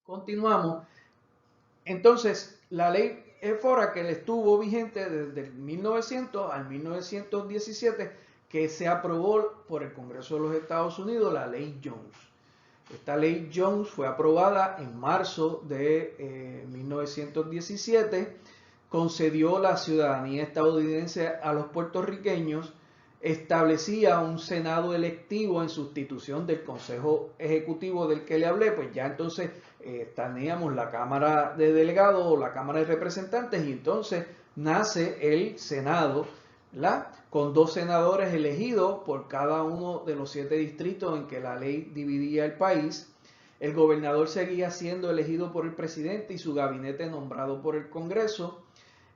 Continuamos. Entonces, la ley Foraker estuvo vigente desde el 1900 al 1917, que se aprobó por el Congreso de los Estados Unidos, la ley Jones. Esta ley Jones fue aprobada en marzo de 1917, concedió la ciudadanía estadounidense a los puertorriqueños, establecía un Senado electivo en sustitución del Consejo Ejecutivo del que le hablé, pues ya entonces teníamos la Cámara de Delegados o la Cámara de Representantes y entonces nace el Senado, ¿verdad? Con 2 senadores elegidos por cada uno de los 7 distritos en que la ley dividía el país. El gobernador seguía siendo elegido por el presidente y su gabinete nombrado por el Congreso.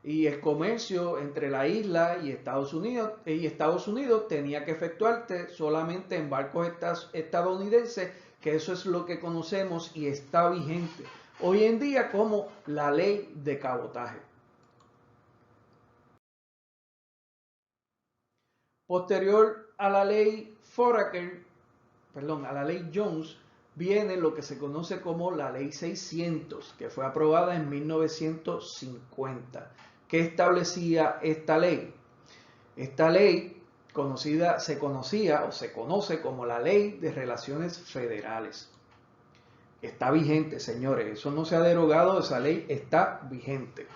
Y el comercio entre la isla y Estados Unidos tenía que efectuarse solamente en barcos estadounidenses, que eso es lo que conocemos y está vigente hoy en día como la ley de cabotaje. Posterior a la ley Foraker, a la ley Jones, viene lo que se conoce como la ley 600, que fue aprobada en 1950. ¿Qué establecía esta ley? Esta ley se conoce como la Ley de Relaciones Federales. Está vigente, señores, eso no se ha derogado, esa ley está vigente.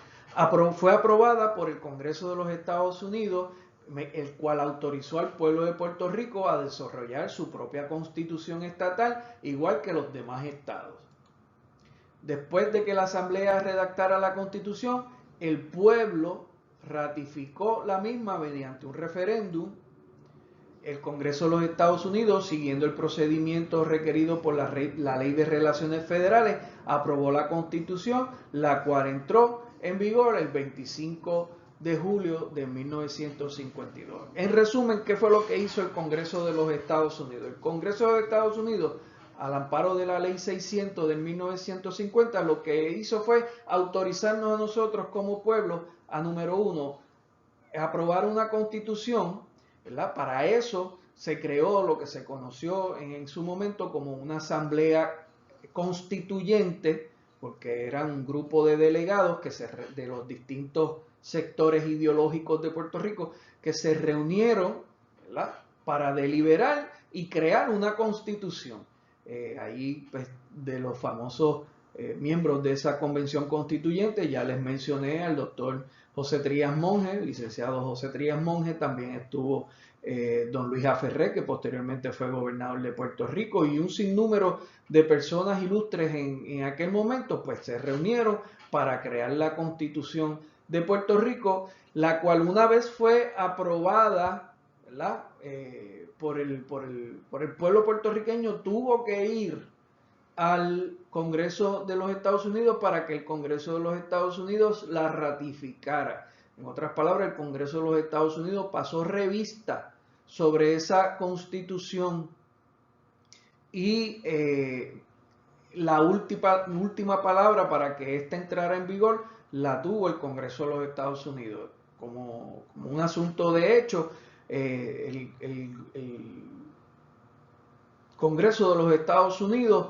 Fue aprobada por el Congreso de los Estados Unidos, el cual autorizó al pueblo de Puerto Rico a desarrollar su propia constitución estatal, igual que los demás estados. Después de que la Asamblea redactara la Constitución, el pueblo ratificó la misma mediante un referéndum. El Congreso de los Estados Unidos, siguiendo el procedimiento requerido por la Ley de Relaciones Federales, aprobó la Constitución, la cual entró en vigor el 25 de julio de 1952. En resumen, ¿qué fue lo que hizo el Congreso de los Estados Unidos? El Congreso de los Estados Unidos, al amparo de la Ley 600 de 1950, lo que hizo fue autorizarnos a nosotros como pueblo a, número 1, aprobar una constitución, ¿verdad? Para eso se creó lo que se conoció en su momento como una asamblea constituyente, porque eran un grupo de delegados de los distintos sectores ideológicos de Puerto Rico que se reunieron, ¿verdad?, para deliberar y crear una constitución. Ahí, pues, de los famosos miembros de esa convención constituyente, ya les mencioné al doctor José Trías Monge, licenciado José Trías Monge, también estuvo don Luis Aferré, que posteriormente fue gobernador de Puerto Rico, y un sinnúmero de personas ilustres en aquel momento, pues se reunieron para crear la Constitución de Puerto Rico, la cual una vez fue aprobada, ¿verdad?, por el pueblo puertorriqueño, tuvo que ir al Congreso de los Estados Unidos para que el Congreso de los Estados Unidos la ratificara. En otras palabras, el Congreso de los Estados Unidos pasó revista sobre esa constitución y la última palabra para que ésta entrara en vigor la tuvo el Congreso de los Estados Unidos. Como un asunto de hecho, el Congreso de los Estados Unidos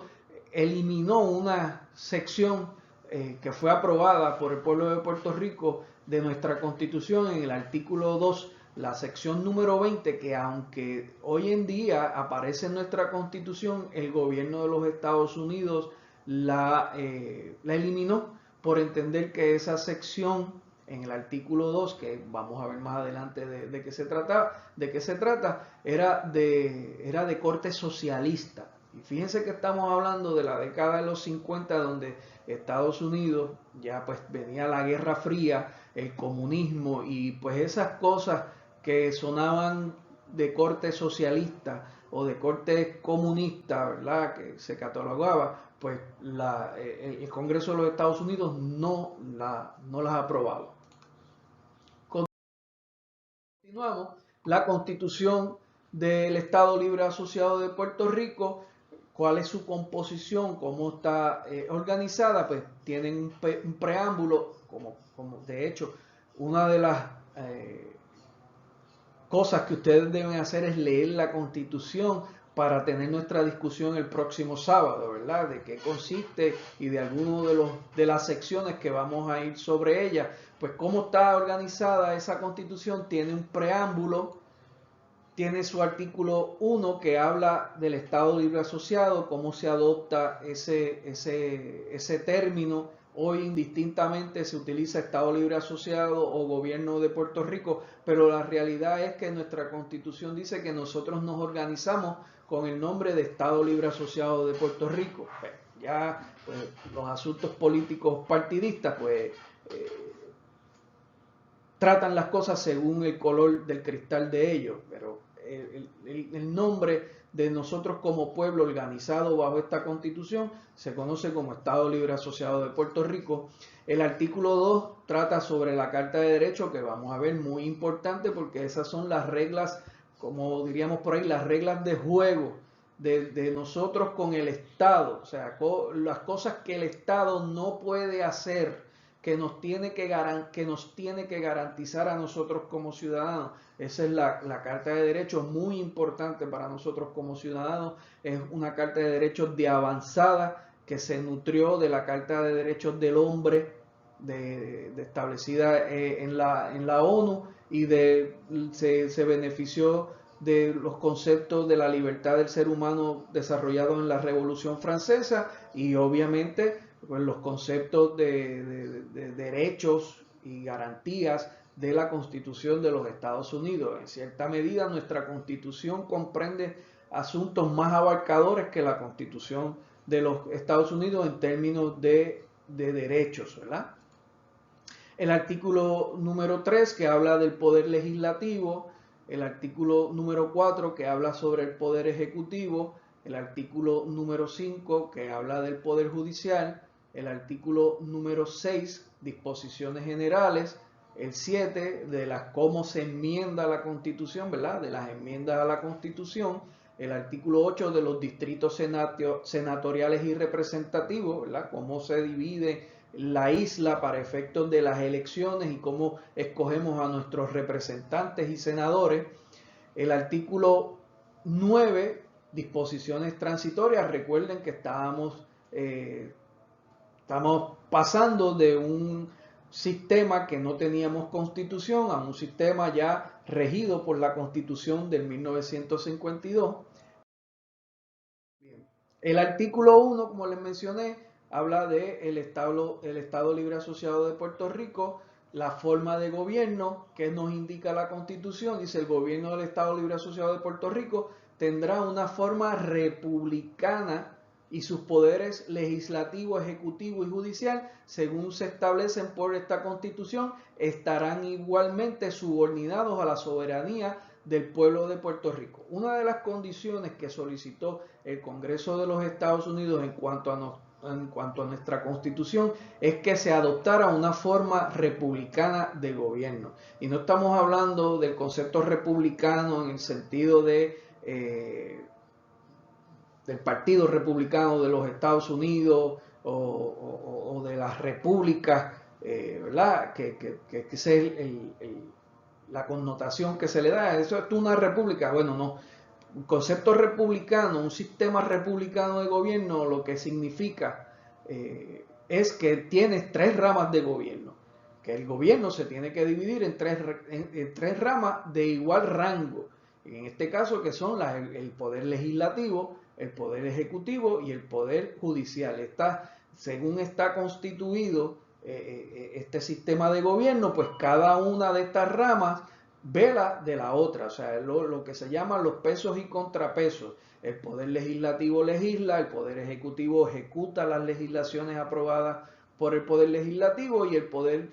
eliminó una sección que fue aprobada por el pueblo de Puerto Rico de nuestra Constitución en el artículo 2, la sección número 20, que aunque hoy en día aparece en nuestra Constitución, el gobierno de los Estados Unidos la eliminó por entender que esa sección en el artículo 2, que vamos a ver más adelante de qué se trata, era de corte socialista. Y fíjense que estamos hablando de la década de los 50, donde Estados Unidos ya pues venía la Guerra Fría, el comunismo y pues esas cosas que sonaban de corte socialista o de corte comunista, ¿verdad?, que se catalogaba, pues el Congreso de los Estados Unidos no las aprobaba. Continuamos. La Constitución del Estado Libre Asociado de Puerto Rico, ¿cuál es su composición? ¿Cómo está organizada? Pues tienen un preámbulo, como de hecho, una de las cosas que ustedes deben hacer es leer la Constitución para tener nuestra discusión el próximo sábado, ¿verdad? De qué consiste y de alguno de las secciones que vamos a ir sobre ella. Pues cómo está organizada esa Constitución, tiene un preámbulo, tiene su artículo 1 que habla del Estado Libre Asociado, cómo se adopta ese término. Hoy indistintamente se utiliza Estado Libre Asociado o Gobierno de Puerto Rico, pero la realidad es que nuestra Constitución dice que nosotros nos organizamos con el nombre de Estado Libre Asociado de Puerto Rico. Ya pues, los asuntos políticos partidistas pues tratan las cosas según el color del cristal de ellos, pero el nombre de nosotros como pueblo organizado bajo esta Constitución se conoce como Estado Libre Asociado de Puerto Rico. El artículo 2 trata sobre la Carta de Derechos, que vamos a ver muy importante porque esas son las reglas, como diríamos por ahí, las reglas de juego de nosotros con el Estado, o sea, las cosas que el Estado no puede hacer, que nos tiene que garantizar a nosotros como ciudadanos. Esa es la Carta de Derechos, muy importante para nosotros como ciudadanos. Es una Carta de Derechos de avanzada que se nutrió de la Carta de Derechos del Hombre establecida en la ONU y se benefició de los conceptos de la libertad del ser humano desarrollados en la Revolución Francesa y obviamente pues, los conceptos de derechos y garantías de la Constitución de los Estados Unidos. En cierta medida nuestra Constitución comprende asuntos más abarcadores que la Constitución de los Estados Unidos en términos de derechos, ¿verdad? El artículo número 3 que habla del poder legislativo, el artículo número 4 que habla sobre el poder ejecutivo, el artículo número 5 que habla del poder judicial, el artículo número 6, disposiciones generales, el 7 de cómo se enmienda la Constitución, ¿verdad? De las enmiendas a la Constitución, el artículo 8 de los distritos senatoriales y representativos, ¿verdad? Cómo se divide la isla para efectos de las elecciones y cómo escogemos a nuestros representantes y senadores. El artículo 9, disposiciones transitorias. Recuerden que estamos pasando de un sistema que no teníamos constitución a un sistema ya regido por la Constitución del 1952. El artículo 1, como les mencioné, habla de el Estado Libre Asociado de Puerto Rico, la forma de gobierno que nos indica la Constitución. Dice: el gobierno del Estado Libre Asociado de Puerto Rico tendrá una forma republicana y sus poderes legislativo, ejecutivo y judicial, según se establecen por esta Constitución, estarán igualmente subordinados a la soberanía del pueblo de Puerto Rico. Una de las condiciones que solicitó el Congreso de los Estados Unidos en cuanto a nuestra Constitución es que se adoptara una forma republicana de gobierno. Y no estamos hablando del concepto republicano en el sentido del Partido Republicano de los Estados Unidos o de las repúblicas, ¿verdad? Que esa es la connotación que se le da. Eso es una república. Bueno, no. Un concepto republicano, un sistema republicano de gobierno, lo que significa es que tienes tres ramas de gobierno, que el gobierno se tiene que dividir en tres ramas de igual rango, en este caso que son el poder legislativo, el poder ejecutivo y el poder judicial. Según está constituido este sistema de gobierno, pues cada una de estas ramas vela de la otra, o sea, lo que se llaman los pesos y contrapesos. El poder legislativo legisla, el poder ejecutivo ejecuta las legislaciones aprobadas por el poder legislativo y el poder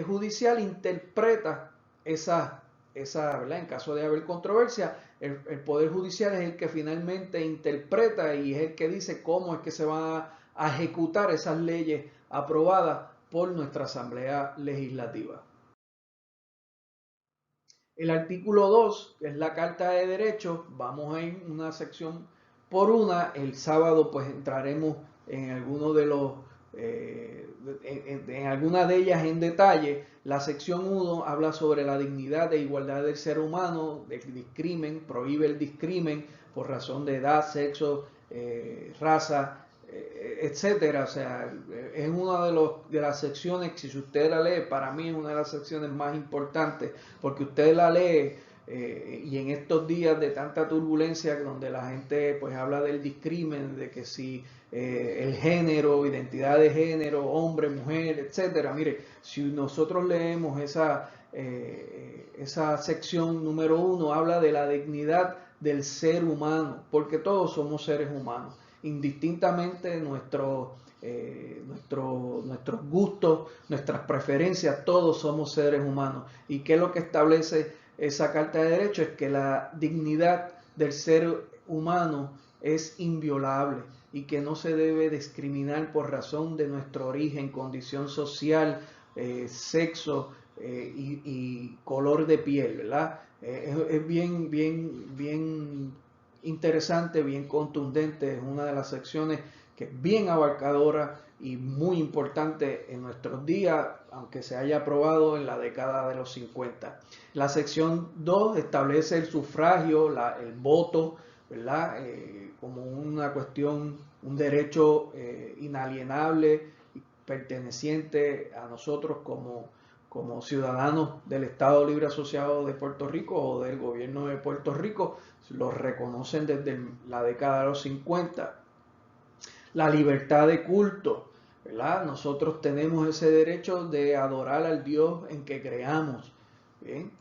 judicial interpreta esa, ¿verdad? En caso de haber controversia, el poder judicial es el que finalmente interpreta y es el que dice cómo es que se van a ejecutar esas leyes aprobadas por nuestra Asamblea Legislativa. El artículo 2, que es la Carta de Derechos, vamos a ir una sección por una. El sábado pues entraremos en alguno de los en alguna de ellas en detalle. La sección 1 habla sobre la dignidad e igualdad del ser humano, del discrimen, prohíbe el discrimen por razón de edad, sexo, raza, etcétera. O sea, es una de las secciones que, si usted la lee, para mí es una de las secciones más importantes, porque usted la lee y en estos días de tanta turbulencia donde la gente pues habla del discrimen, de que si el género, identidad de género, hombre, mujer, etcétera. Mire, si nosotros leemos esa sección número 1, habla de la dignidad del ser humano, porque todos somos seres humanos, indistintamente nuestros gustos, nuestras preferencias, todos somos seres humanos. ¿Y qué es lo que establece esa Carta de Derechos? Es que la dignidad del ser humano es inviolable y que no se debe discriminar por razón de nuestro origen, condición social, sexo y color de piel, ¿verdad? Es bien interesante, bien contundente, es una de las secciones que es bien abarcadora y muy importante en nuestros días, aunque se haya aprobado en la década de los 50. La sección 2 establece el sufragio, el voto, ¿verdad? Como una cuestión, un derecho inalienable, perteneciente a nosotros como ciudadanos del Estado Libre Asociado de Puerto Rico o del gobierno de Puerto Rico. Los reconocen desde la década de los 50. La libertad de culto, ¿verdad? Nosotros tenemos ese derecho de adorar al Dios en que creamos, ¿bien?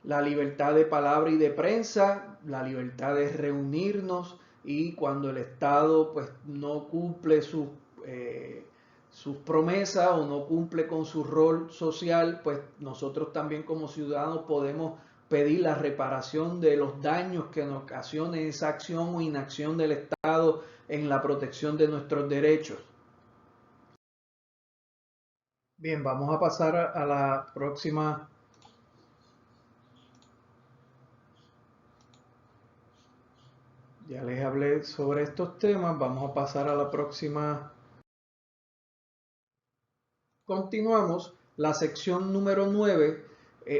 La libertad de palabra y de prensa, la libertad de reunirnos, y cuando el Estado pues no cumple sus promesas o no cumple con su rol social, pues nosotros también como ciudadanos podemos pedir la reparación de los daños que nos ocasione esa acción o inacción del Estado en la protección de nuestros derechos. Bien, vamos a pasar a la próxima. Ya les hablé sobre estos temas, vamos a pasar a la próxima. Continuamos. La sección número 9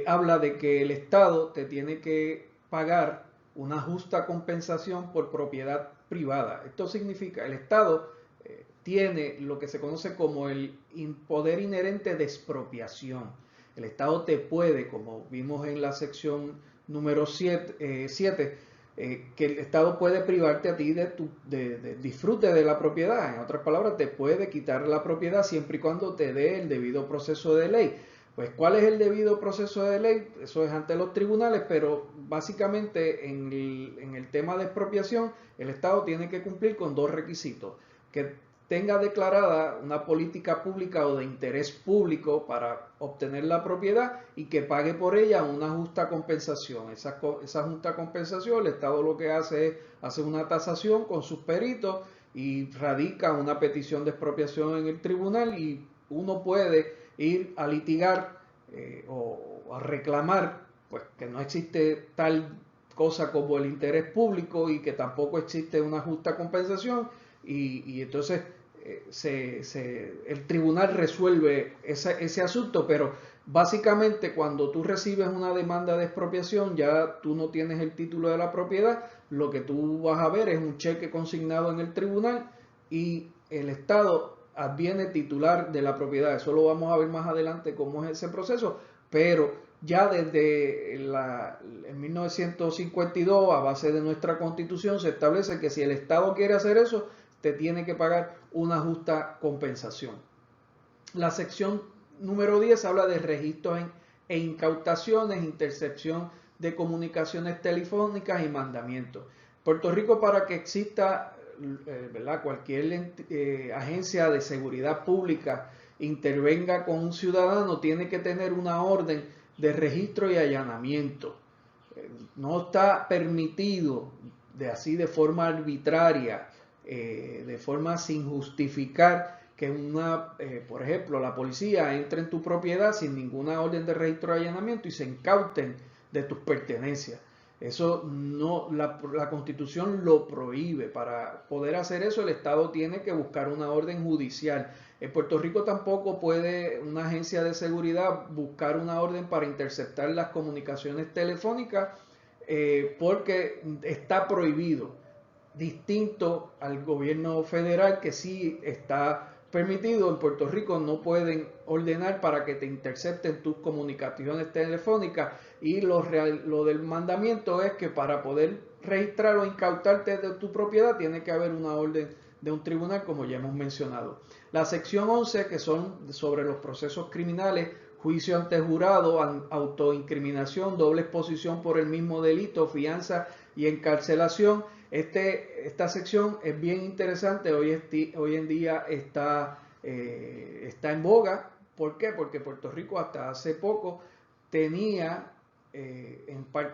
habla de que el Estado te tiene que pagar una justa compensación por propiedad privada. Esto significa, el Estado tiene lo que se conoce como el poder inherente de expropiación. El Estado te puede, como vimos en la sección número 7, que el Estado puede privarte a ti de disfrute de la propiedad. En otras palabras, te puede quitar la propiedad siempre y cuando te dé el debido proceso de ley. Pues, ¿cuál es el debido proceso de ley? Eso es ante los tribunales, pero básicamente en el tema de expropiación, el Estado tiene que cumplir con dos requisitos: que tenga declarada una política pública o de interés público para obtener la propiedad y que pague por ella una justa compensación. Esa justa compensación, el Estado lo que hace es hacer una tasación con sus peritos y radica una petición de expropiación en el tribunal, y uno puede ir a litigar o a reclamar pues que no existe tal cosa como el interés público y que tampoco existe una justa compensación, y entonces el tribunal resuelve ese asunto. Pero básicamente, cuando tú recibes una demanda de expropiación, ya tú no tienes el título de la propiedad, lo que tú vas a ver es un cheque consignado en el tribunal y el Estado adviene titular de la propiedad. Eso lo vamos a ver más adelante cómo es ese proceso, pero ya desde en 1952, a base de nuestra Constitución, se establece que si el Estado quiere hacer eso, te tiene que pagar una justa compensación. La sección número 10 habla de registros e incautaciones, intercepción de comunicaciones telefónicas y mandamientos. Puerto Rico, para que exista ¿verdad?, cualquier agencia de seguridad pública intervenga con un ciudadano, tiene que tener una orden de registro y allanamiento. No está permitido de forma arbitraria, de forma sin justificar, que por ejemplo, la policía entre en tu propiedad sin ninguna orden de registro de allanamiento y se incauten de tus pertenencias. Eso no, la Constitución lo prohíbe. Para poder hacer eso, el Estado tiene que buscar una orden judicial. En Puerto Rico tampoco puede una agencia de seguridad buscar una orden para interceptar las comunicaciones telefónicas porque está prohibido, distinto al gobierno federal que sí está permitido. En Puerto Rico no pueden ordenar para que te intercepten tus comunicaciones telefónicas, y lo del mandamiento es que para poder registrar o incautarte de tu propiedad tiene que haber una orden de un tribunal, como ya hemos mencionado. La sección 11, que son sobre los procesos criminales, juicio ante jurado, autoincriminación, doble exposición por el mismo delito, fianza y encarcelación. Esta sección es bien interesante, hoy en día está en boga. ¿Por qué? Porque Puerto Rico hasta hace poco tenía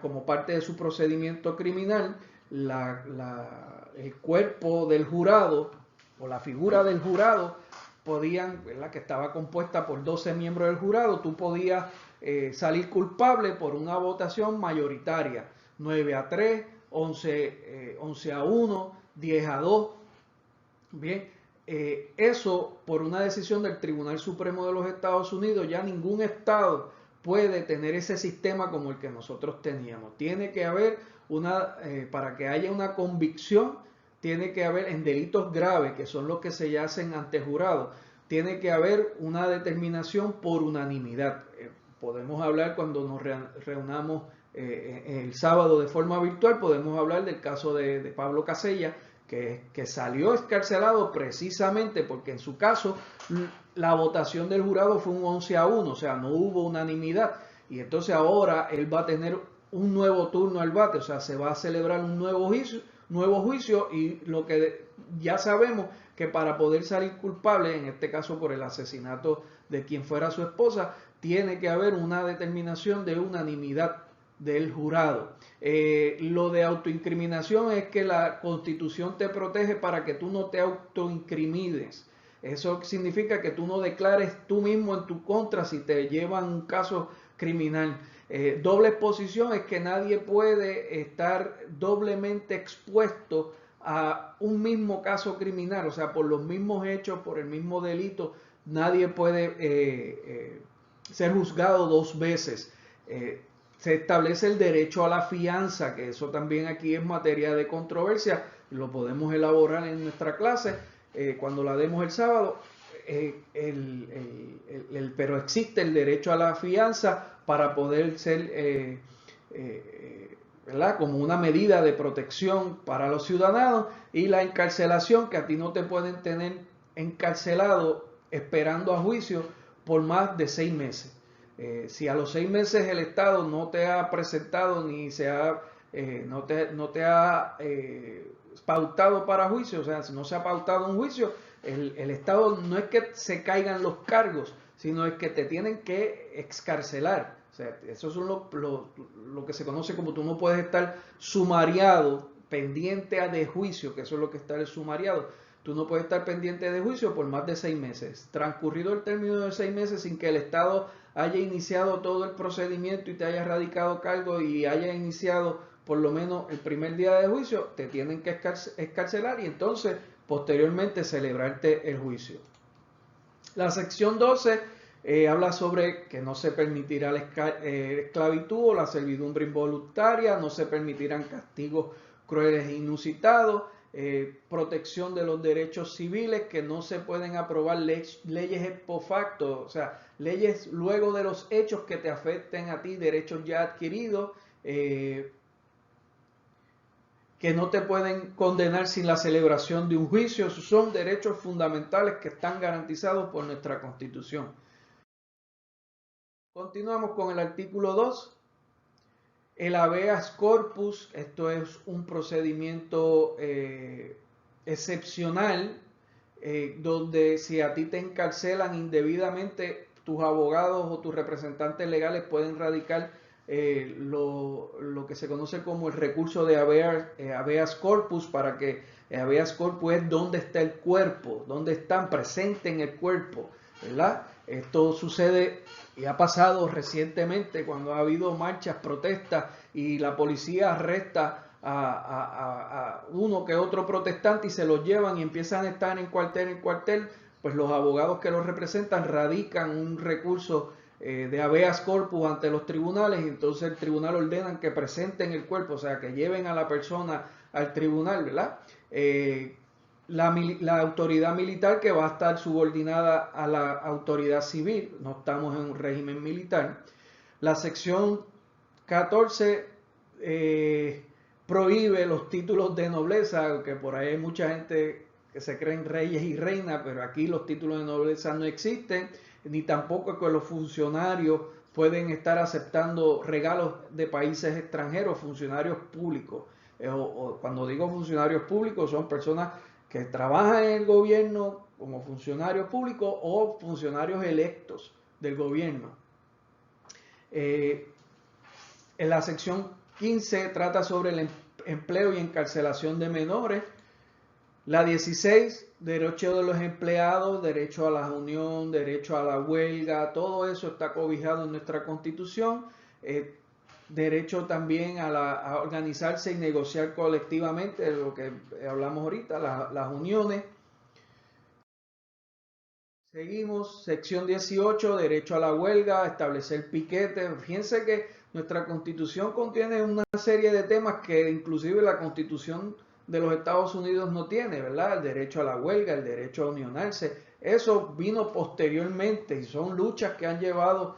como parte de su procedimiento criminal el cuerpo del jurado o la figura del jurado ¿verdad? Que estaba compuesta por 12 miembros del jurado. Tú podías salir culpable por una votación mayoritaria, 9-3, 11-1, 10-2. Bien, eso por una decisión del Tribunal Supremo de los Estados Unidos. Ya ningún estado puede tener ese sistema como el que nosotros teníamos. Tiene que haber para que haya una convicción, tiene que haber en delitos graves, que son los que se hacen ante jurado, tiene que haber una determinación por unanimidad. Podemos hablar cuando nos reunamos el sábado de forma virtual, podemos hablar del caso de Pablo Casella, que salió excarcelado precisamente porque en su caso la votación del jurado fue un 11-1, o sea, no hubo unanimidad, y entonces ahora él va a tener un nuevo turno al bate, o sea, se va a celebrar un nuevo juicio, y lo que ya sabemos que para poder salir culpable, en este caso por el asesinato de quien fuera su esposa, tiene que haber una determinación de unanimidad del jurado. Lo de autoincriminación es que la Constitución te protege para que tú no te autoincrimines. Eso significa que tú no declares tú mismo en tu contra si te llevan un caso criminal. Doble exposición es que nadie puede estar doblemente expuesto a un mismo caso criminal, o sea, por los mismos hechos, por el mismo delito, nadie puede ser juzgado dos veces. Se establece el derecho a la fianza, que eso también aquí es materia de controversia, lo podemos elaborar en nuestra clase cuando la demos el sábado, pero existe el derecho a la fianza para poder ser, ¿verdad? Como una medida de protección para los ciudadanos, y la encarcelación, que a ti no te pueden tener encarcelado esperando a juicio por más de 6 meses. Si a los 6 meses el Estado no te ha presentado ni no te ha pautado para juicio, o sea, si no se ha pautado un juicio, el Estado no es que se caigan los cargos, sino es que te tienen que excarcelar. O sea, eso es lo que se conoce como tú no puedes estar sumariado, pendiente de juicio, que eso es lo que está el sumariado. Tú no puedes estar pendiente de juicio por más de 6 meses. Transcurrido el término de 6 meses sin que el Estado haya iniciado todo el procedimiento y te haya radicado cargo y haya iniciado por lo menos el primer día de juicio, te tienen que excarcelar y entonces posteriormente celebrarte el juicio. La sección 12 habla sobre que no se permitirá la esclavitud o la servidumbre involuntaria, no se permitirán castigos crueles e inusitados, protección de los derechos civiles, que no se pueden aprobar leyes ex facto, o sea, leyes luego de los hechos que te afecten a ti, derechos ya adquiridos, que no te pueden condenar sin la celebración de un juicio. Esos son derechos fundamentales que están garantizados por nuestra Constitución. Continuamos con el artículo 2. El habeas corpus, esto es un procedimiento excepcional, donde si a ti te encarcelan indebidamente, tus abogados o tus representantes legales pueden radicar lo que se conoce como el recurso de habeas corpus, para que habeas corpus es dónde está el cuerpo, dónde están presentes en el cuerpo, ¿verdad? Esto sucede y ha pasado recientemente cuando ha habido marchas, protestas y la policía arresta a uno que otro protestante y se los llevan y empiezan a estar en cuartel, pues los abogados que los representan radican un recurso de habeas corpus ante los tribunales, y entonces el tribunal ordena que presenten el cuerpo, o sea, que lleven a la persona al tribunal, ¿verdad? La autoridad militar, que va a estar subordinada a la autoridad civil, no estamos en un régimen militar. La sección 14 prohíbe los títulos de nobleza, que por ahí hay mucha gente que se creen reyes y reinas, pero aquí los títulos de nobleza no existen, ni tampoco que los funcionarios pueden estar aceptando regalos de países extranjeros, funcionarios públicos. Cuando digo funcionarios públicos, son personas que trabajan en el gobierno como funcionarios públicos o funcionarios electos del gobierno. En la sección 15 trata sobre el empleo y encarcelación de menores. La 16, derecho de los empleados, derecho a la unión, derecho a la huelga, todo eso está cobijado en nuestra Constitución. Derecho también a organizarse y negociar colectivamente, de lo que hablamos ahorita, las uniones. Seguimos, sección 18, derecho a la huelga, establecer piquete. Fíjense que nuestra Constitución contiene una serie de temas que inclusive la Constitución de los Estados Unidos no tiene, ¿verdad? El derecho a la huelga, el derecho a unionarse. Eso vino posteriormente y son luchas que han llevado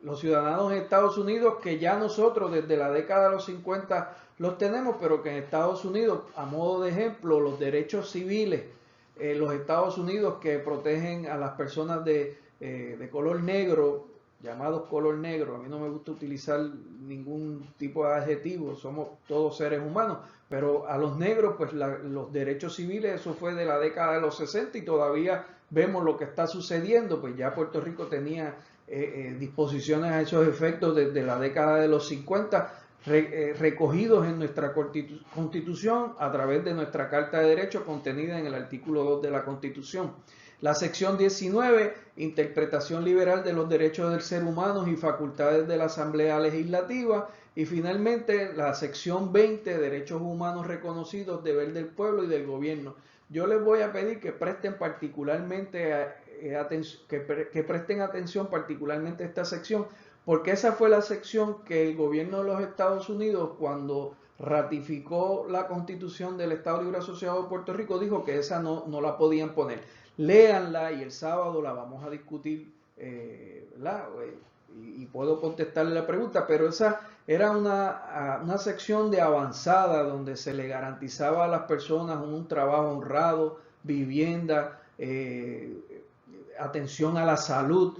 los ciudadanos de Estados Unidos, que ya nosotros desde la década de los 50 los tenemos, pero que en Estados Unidos, a modo de ejemplo, los derechos civiles, los Estados Unidos, que protegen a las personas de color negro, llamados color negro. A mí no me gusta utilizar ningún tipo de adjetivo, somos todos seres humanos, pero a los negros, pues los derechos civiles, eso fue de la década de los 60 y todavía vemos lo que está sucediendo. Pues ya Puerto Rico tenía disposiciones a esos efectos desde la década de los 50, recogidos en nuestra Constitución a través de nuestra Carta de Derechos contenida en el artículo 2 de la Constitución. La sección 19, interpretación liberal de los derechos del ser humano y facultades de la Asamblea Legislativa. Y finalmente la sección 20, derechos humanos reconocidos, deber del pueblo y del gobierno. Yo les voy a pedir que presten particularmente que presten atención particularmente a esta sección, porque esa fue la sección que el gobierno de los Estados Unidos, cuando ratificó la Constitución del Estado Libre Asociado de Puerto Rico, dijo que esa no la podían poner. Léanla y el sábado la vamos a discutir, ¿verdad? Y puedo contestarle la pregunta, pero esa era una sección de avanzada donde se le garantizaba a las personas un trabajo honrado, vivienda, atención a la salud.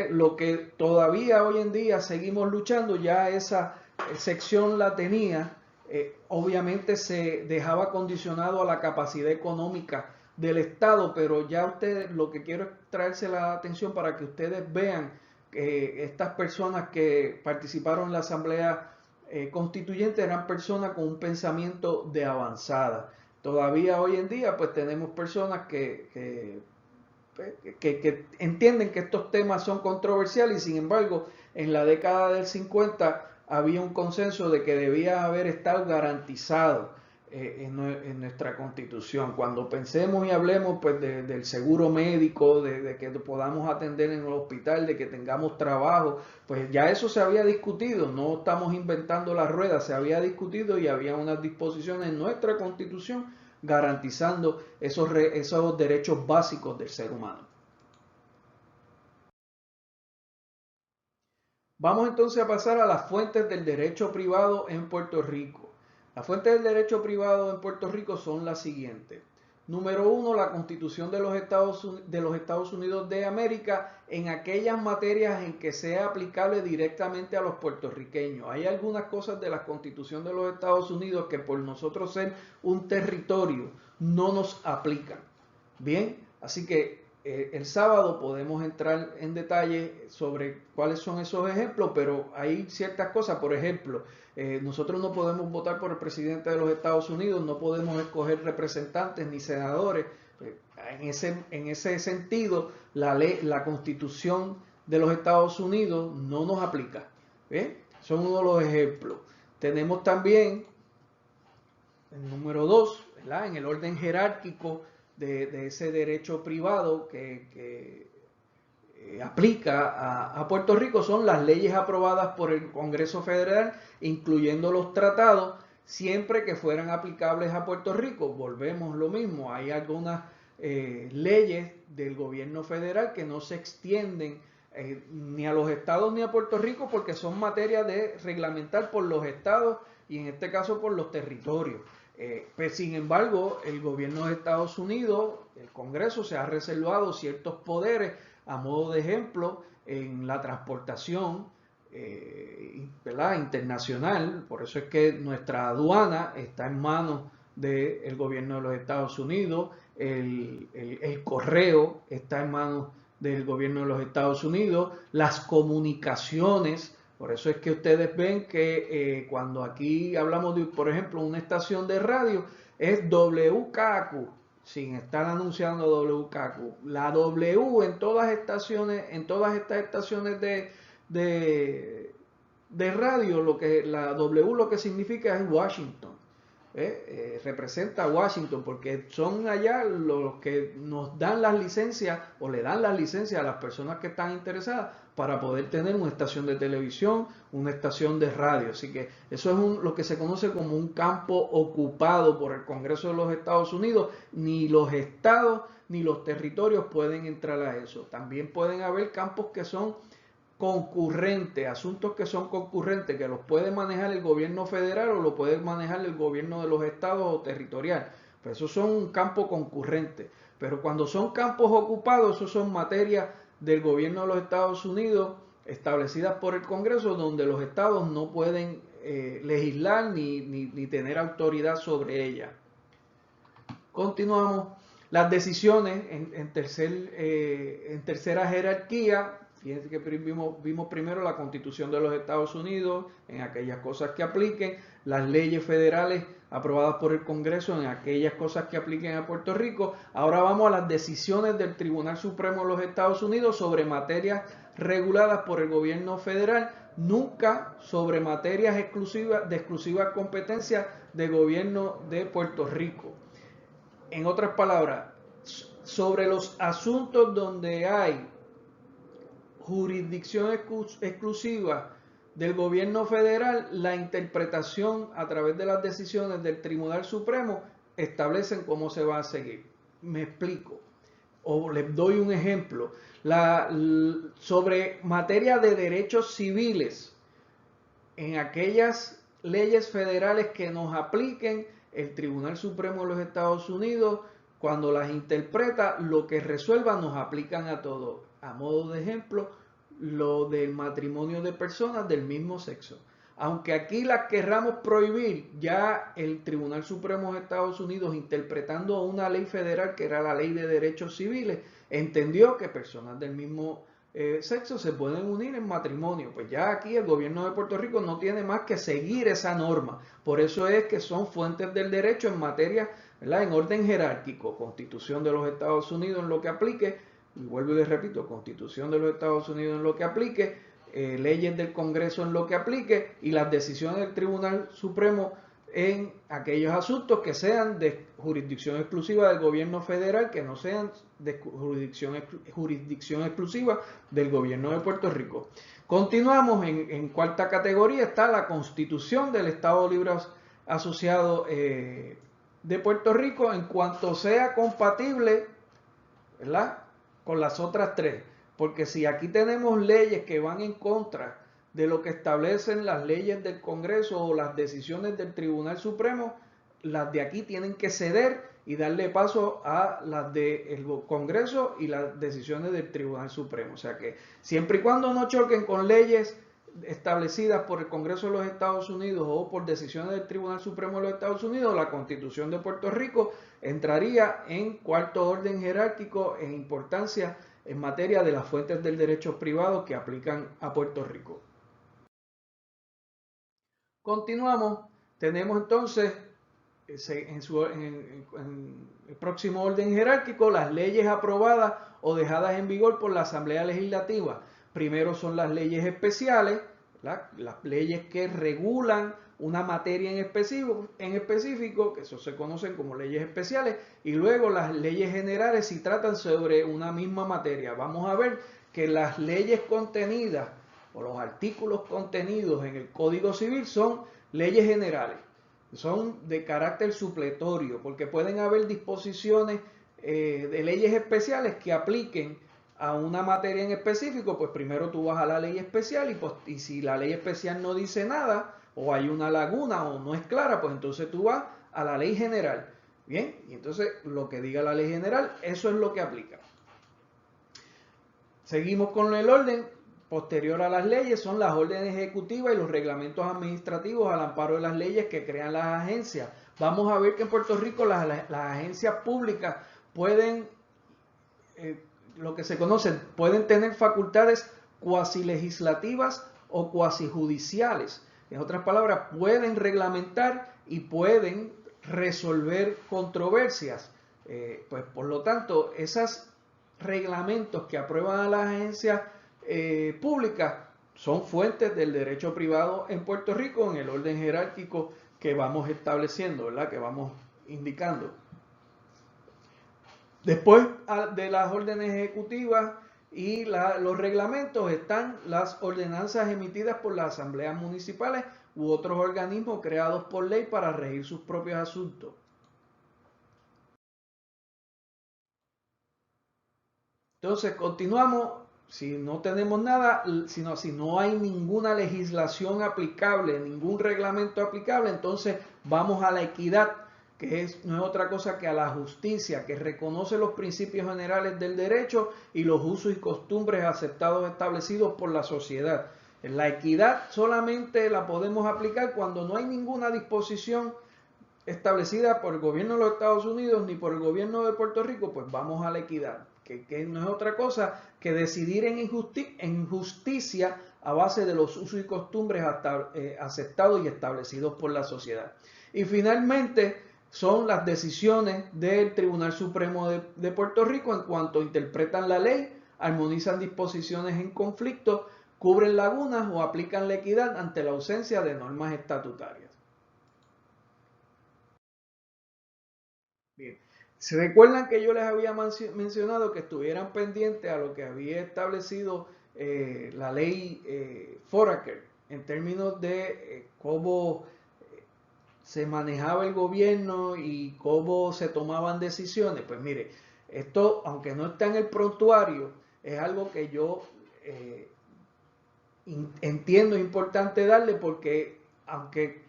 Lo que todavía hoy en día seguimos luchando, ya esa sección la tenía, obviamente se dejaba condicionado a la capacidad económica del Estado, pero ya ustedes, lo que quiero es traerse la atención para que ustedes vean que estas personas que participaron en la Asamblea Constituyente eran personas con un pensamiento de avanzada. Todavía hoy en día pues tenemos personas que entienden que estos temas son controversiales y sin embargo en la década del 50 había un consenso de que debía haber estado garantizado en nuestra Constitución. Cuando pensemos y hablemos pues del seguro médico, de que podamos atender en el hospital, de que tengamos trabajo, pues ya eso se había discutido, no estamos inventando la rueda, se había discutido y había unas disposiciones en nuestra Constitución garantizando esos derechos básicos del ser humano. Vamos entonces a pasar a las fuentes del derecho privado en Puerto Rico. Las fuentes del derecho privado en Puerto Rico son las siguientes. Número 1, la Constitución de los Estados Unidos de América en aquellas materias en que sea aplicable directamente a los puertorriqueños. Hay algunas cosas de la Constitución de los Estados Unidos que por nosotros ser un territorio no nos aplican. Bien, así que el sábado podemos entrar en detalle sobre cuáles son esos ejemplos, pero hay ciertas cosas, por ejemplo, nosotros no podemos votar por el presidente de los Estados Unidos, no podemos escoger representantes ni senadores. En ese sentido, la Constitución de los Estados Unidos no nos aplica. Son uno de los ejemplos. Tenemos también el número 2, ¿verdad? En el orden jerárquico de ese derecho privado que aplica a Puerto Rico son las leyes aprobadas por el Congreso Federal, incluyendo los tratados, siempre que fueran aplicables a Puerto Rico. Volvemos lo mismo, hay algunas leyes del gobierno federal que no se extienden ni a los estados ni a Puerto Rico porque son materia de reglamentar por los estados y en este caso por los territorios. Pues, sin embargo, el gobierno de Estados Unidos, el Congreso, se ha reservado ciertos poderes, a modo de ejemplo, en la transportación internacional. Por eso es que nuestra aduana está en manos del gobierno de los Estados Unidos, el correo está en manos del gobierno de los Estados Unidos, las comunicaciones. Por eso es que ustedes ven que cuando aquí hablamos de, por ejemplo, una estación de radio, es WKQ, sin estar anunciando WKQ. La W en todas estas estaciones de radio, la W lo que significa es Washington. Representa a Washington porque son allá los que nos dan las licencias o le dan las licencias a las personas que están interesadas para poder tener una estación de televisión, una estación de radio. Así que eso es lo que se conoce como un campo ocupado por el Congreso de los Estados Unidos. Ni los estados ni los territorios pueden entrar a eso. También pueden haber campos que son concurrentes, asuntos que son concurrentes, que los puede manejar el gobierno federal o lo puede manejar el gobierno de los estados o territorial. Pues esos son un campo concurrente. Pero cuando son campos ocupados, esos son materias del gobierno de los Estados Unidos establecidas por el Congreso, donde los estados no pueden legislar ni tener autoridad sobre ellas. Continuamos. Las decisiones en tercera jerarquía. Fíjense que vimos primero la Constitución de los Estados Unidos en aquellas cosas que apliquen, las leyes federales aprobadas por el Congreso en aquellas cosas que apliquen a Puerto Rico. Ahora vamos a las decisiones del Tribunal Supremo de los Estados Unidos sobre materias reguladas por el gobierno federal, nunca sobre materias de exclusiva competencia del gobierno de Puerto Rico. En otras palabras, sobre los asuntos donde hay jurisdicción exclusiva del gobierno federal, la interpretación a través de las decisiones del Tribunal Supremo establecen cómo se va a seguir. Me explico, o les doy un ejemplo. Sobre materia de derechos civiles, en aquellas leyes federales que nos apliquen, el Tribunal Supremo de los Estados Unidos, cuando las interpreta, lo que resuelva nos aplican a todos. A modo de ejemplo, lo del matrimonio de personas del mismo sexo. Aunque aquí las querramos prohibir, ya el Tribunal Supremo de Estados Unidos, interpretando una ley federal que era la Ley de Derechos Civiles, entendió que personas del mismo sexo se pueden unir en matrimonio. Pues ya aquí el gobierno de Puerto Rico no tiene más que seguir esa norma. Por eso es que son fuentes del derecho en materia, ¿verdad?, en orden jerárquico. Constitución de los Estados Unidos en lo que aplique, y vuelvo y les repito, Constitución de los Estados Unidos en lo que aplique, leyes del Congreso en lo que aplique, y las decisiones del Tribunal Supremo en aquellos asuntos que sean de jurisdicción exclusiva del gobierno federal, que no sean de jurisdicción exclusiva del gobierno de Puerto Rico. Continuamos, en cuarta categoría está la Constitución del Estado Libre Asociado de Puerto Rico, en cuanto sea compatible, ¿verdad?, con las otras tres. Porque si aquí tenemos leyes que van en contra de lo que establecen las leyes del Congreso o las decisiones del Tribunal Supremo, las de aquí tienen que ceder y darle paso a las del Congreso y las decisiones del Tribunal Supremo. O sea que siempre y cuando no choquen con leyes establecidas por el Congreso de los Estados Unidos o por decisiones del Tribunal Supremo de los Estados Unidos, la Constitución de Puerto Rico entraría en cuarto orden jerárquico en importancia en materia de las fuentes del derecho privado que aplican a Puerto Rico. Continuamos. Tenemos entonces en el próximo orden jerárquico las leyes aprobadas o dejadas en vigor por la Asamblea Legislativa. Primero son las leyes especiales, ¿verdad?, las leyes que regulan una materia en específico, que eso se conocen como leyes especiales, y luego las leyes generales si tratan sobre una misma materia. Vamos a ver que las leyes contenidas o los artículos contenidos en el Código Civil son leyes generales, son de carácter supletorio, porque pueden haber disposiciones de leyes especiales que apliquen a una materia en específico. Pues primero tú vas a la ley especial y si la ley especial no dice nada o hay una laguna o no es clara, pues entonces tú vas a la ley general. Bien, y entonces lo que diga la ley general, eso es lo que aplica. Seguimos con el orden. Posterior a las leyes son las órdenes ejecutivas y los reglamentos administrativos al amparo de las leyes que crean las agencias. Vamos a ver que en Puerto Rico las agencias públicas pueden, lo que se conocen, pueden tener facultades cuasi legislativas o cuasi judiciales. En otras palabras, pueden reglamentar y pueden resolver controversias. Pues por lo tanto, esos reglamentos que aprueban a las agencias públicas son fuentes del derecho privado en Puerto Rico en el orden jerárquico que vamos estableciendo, ¿verdad? Que vamos indicando. Después de las órdenes ejecutivas y los reglamentos están las ordenanzas emitidas por las asambleas municipales u otros organismos creados por ley para regir sus propios asuntos. Entonces continuamos. Si no tenemos nada, si no hay ninguna legislación aplicable, ningún reglamento aplicable, entonces vamos a la equidad, que no es otra cosa que a la justicia, que reconoce los principios generales del derecho y los usos y costumbres aceptados establecidos por la sociedad. En la equidad solamente la podemos aplicar cuando no hay ninguna disposición establecida por el gobierno de los Estados Unidos ni por el gobierno de Puerto Rico, pues vamos a la equidad, que no es otra cosa que decidir en justicia a base de los usos y costumbres aceptados y establecidos por la sociedad. Y finalmente son las decisiones del Tribunal Supremo de Puerto Rico en cuanto interpretan la ley, armonizan disposiciones en conflicto, cubren lagunas o aplican la equidad ante la ausencia de normas estatutarias. Bien. ¿Se recuerdan que yo les había mencionado que estuvieran pendientes a lo que había establecido la ley Foraker en términos de cómo se manejaba el gobierno y cómo se tomaban decisiones? Pues mire, esto, aunque no está en el prontuario, es algo que yo entiendo es importante darle, porque aunque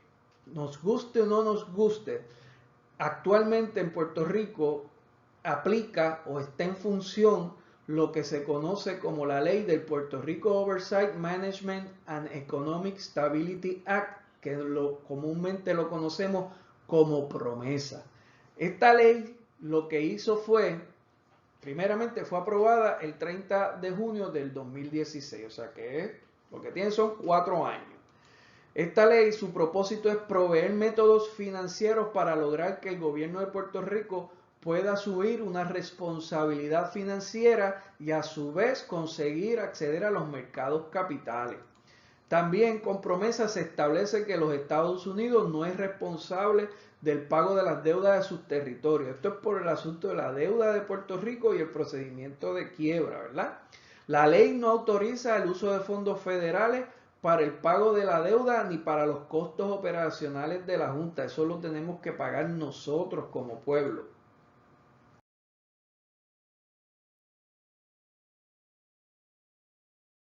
nos guste o no nos guste, actualmente en Puerto Rico aplica o está en función lo que se conoce como la ley del Puerto Rico Oversight Management and Economic Stability Act, que comúnmente lo conocemos como PROMESA. Esta ley lo que hizo fue, primeramente fue aprobada el 30 de junio del 2016, o sea que lo que tiene son 4 años. Esta ley, su propósito es proveer métodos financieros para lograr que el gobierno de Puerto Rico pueda asumir una responsabilidad financiera y a su vez conseguir acceder a los mercados capitales. También con PROMESA se establece que los Estados Unidos no es responsable del pago de las deudas de sus territorios. Esto es por el asunto de la deuda de Puerto Rico y el procedimiento de quiebra, ¿verdad? La ley no autoriza el uso de fondos federales para el pago de la deuda ni para los costos operacionales de la Junta. Eso lo tenemos que pagar nosotros como pueblo.